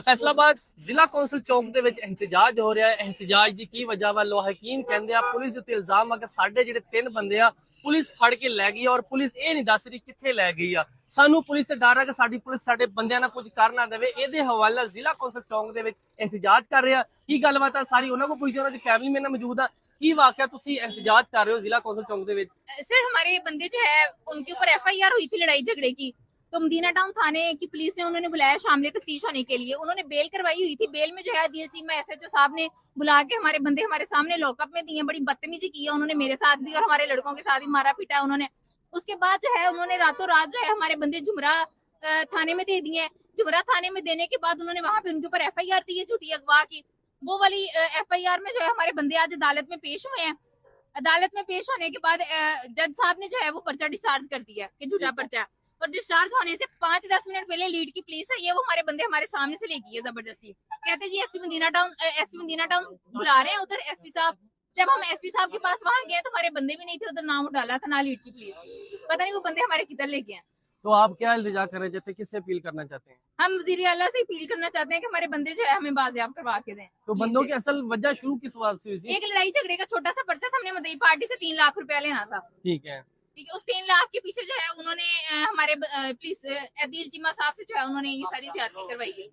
फैसलाबाद जिला कौंसल चौक ਦੇ ਵਿੱਚ एहतजाज हो रहा है। एहतजाज की की वजह ਵਾ ਲੋਹਾਕੀਨ ਕਹਿੰਦੇ ਆ ਪੁਲਿਸ ਦੇ ਉੱਤੇ ਇਲਜ਼ਾਮ ਆ ਕਿ ਸਾਡੇ ਜਿਹੜੇ ਤਿੰਨ ਬੰਦੇ ਆ ਪੁਲਿਸ ਫੜ ਕੇ ਲੈ ਗਈ ਔਰ ਪੁਲਿਸ ਇਹ ਨਹੀਂ ਦੱਸ ਰਹੀ ਕਿੱਥੇ ਲੈ ਗਈ ਆ। ਸਾਨੂੰ ਪੁਲਿਸ ਤੇ ਡਰ ਆ ਕਿ ਸਾਡੀ ਪੁਲਿਸ ਸਾਡੇ ਬੰਦਿਆਂ ਨਾਲ ਕੁਝ ਕਰ ਨਾ ਦੇਵੇ। ਇਹਦੇ ਹਵਾਲੇ ਜ਼ਿਲ੍ਹਾ ਕੌਂਸਲ ਚੌਕ ਦੇ ਵਿੱਚ एहतजाज कर रहा। ਕੀ ਗੱਲਬਾਤ ਆ ਸਾਰੀ ਉਹਨਾਂ ਕੋਲ ਪੁੱਛਦੇ, ਉਹਨਾਂ ਦੀ ਫੈਮਿਲੀ ਮੇਰੇ ਨਾਲ ਮੌਜੂਦ ਆ। ਕੀ ਵਾਕਿਆ ਤੁਸੀਂ एहतजाज कर रहे हो जिला कौंसल चौक ਦੇ ਵਿੱਚ? सर हमारे बंदे जो है उनके ऊपर FIR हुई थी लड़ाई झगड़े की, तो मदीना टाउन थाने की पुलिस ने उन्होंने बुलाया शामली तफ्तीश होने के लिए। उन्होंने बेल करवाई हुई थी। बेल में जो है DSG में SHO साहब ने बुला के हमारे बंदे हमारे सामने लॉकअप में दिए। बड़ी बदतमीजी की है उन्होंने मेरे साथ भी और हमारे लड़कों के साथ भी मारा पीटा उन्होंने। उसके बाद जो है उन्होंने रातों रात जो है हमारे बंदे जुमरा थाने में दे दिए। जुमरा थाने में देने के बाद उन्होंने वहां पे उनके ऊपर FIR दी है झूठी अगवा की। वो वाली FIR में जो है हमारे बंदे आज अदालत में पेश हुए हैं। अदालत में पेश होने के बाद जज साहब ने जो है वो पर्चा डिस्चार्ज कर दिया कि झूठा पर्चा। और डिस्चार्ज होने से 5-10 मिनट पहले लीड की पुलिस है ये वो हमारे बंदे हमारे सामने से ले गई है जबरदस्ती। कहते जी एसपी मदीना टाउन बुला रहे हैं उधर एसपी साहब। जब हम एसपी साहब के पास वहां गए तो हमारे बंदे भी नहीं थे, उधर नाम डाला था ना लीड की पुलिस। पता नहीं वो बंदे हमारे किधर ले गए हैं। तो आप क्या इल्तिजा कर रहे थे, किससे अपील करना चाहते हैं? हम वज़ीर आला से अपील करना चाहते हैं कि हमारे बंदे जो है हमें बाजियाब करवा के दें। तो बंदों की असल वजह शुरू किस बात से हुई थी? एक लड़ाई झगड़े का छोटा सा पर्चा था, हमने मदई पार्टी से 3 लाख रुपया लेना था। ठीक है। ठीक है, उस 3 लाख के पीछे जो है उन्होंने हमारे पुलिस अदील चीमा साहब से जो है उन्होंने ये सारी ज्यादती करवाई है।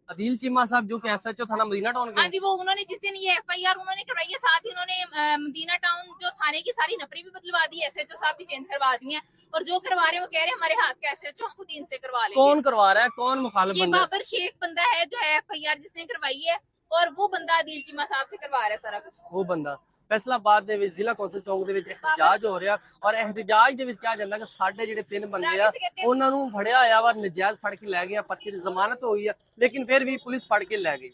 अदील चीमा साहब जो कि SHO थाना मदीना टाउन के? हाँ जी, वो उन्होंने जिस दिन ये FIR उन्होंने करवाई है साथ ही उन्होंने मदीना टाउन जो थाने की सारी नफरी भी बदलवा दी है, SHO साहब भी चेंज करवा दी है। और जो करवा रहे हैं वो कह रहे हैं हमारे हाथ का SHO हम खुद इनसे करवा लेंगे। कौन करवा रहा है, कौन मुखालिफ ये बंदा है? बाबर शेख बंदा है जो है FIR जिसने करवाई है, और वो बंदा अदील चीमा साहब से करवा रहा है सारा कुछ। वो बंदा फैसलाबाद ਦੇ ਵਿੱਚ ਜ਼ਿਲ੍ਹਾ ਕੌਂਸਲ ਚੌਕ ਦੇ ਵਿੱਚ एहतजाज ਹੋ ਰਿਹਾ ਔਰ एहतजाज ਦੇ ਵਿੱਚ ਕਿਹਾ ਜਾਂਦਾ ਕਿ ਸਾਡੇ ਜਿਹੜੇ ਤਿੰਨ ਬੰਦੇ ਆ ਉਹਨਾਂ ਨੂੰ ਫੜਿਆ ਹੋਇਆ ਵਾ, ਨਜਾਇਜ਼ ਫੜ ਕੇ ਲੈ ਗਏ ਆ, ਪਰਚੇ ਦੀ ਜ਼ਮਾਨਤ ਹੋਈ ਆ, ਲੇਕਿਨ ਫਿਰ ਵੀ ਪੁਲਿਸ ਫੜ ਕੇ ਲੈ ਗਈ।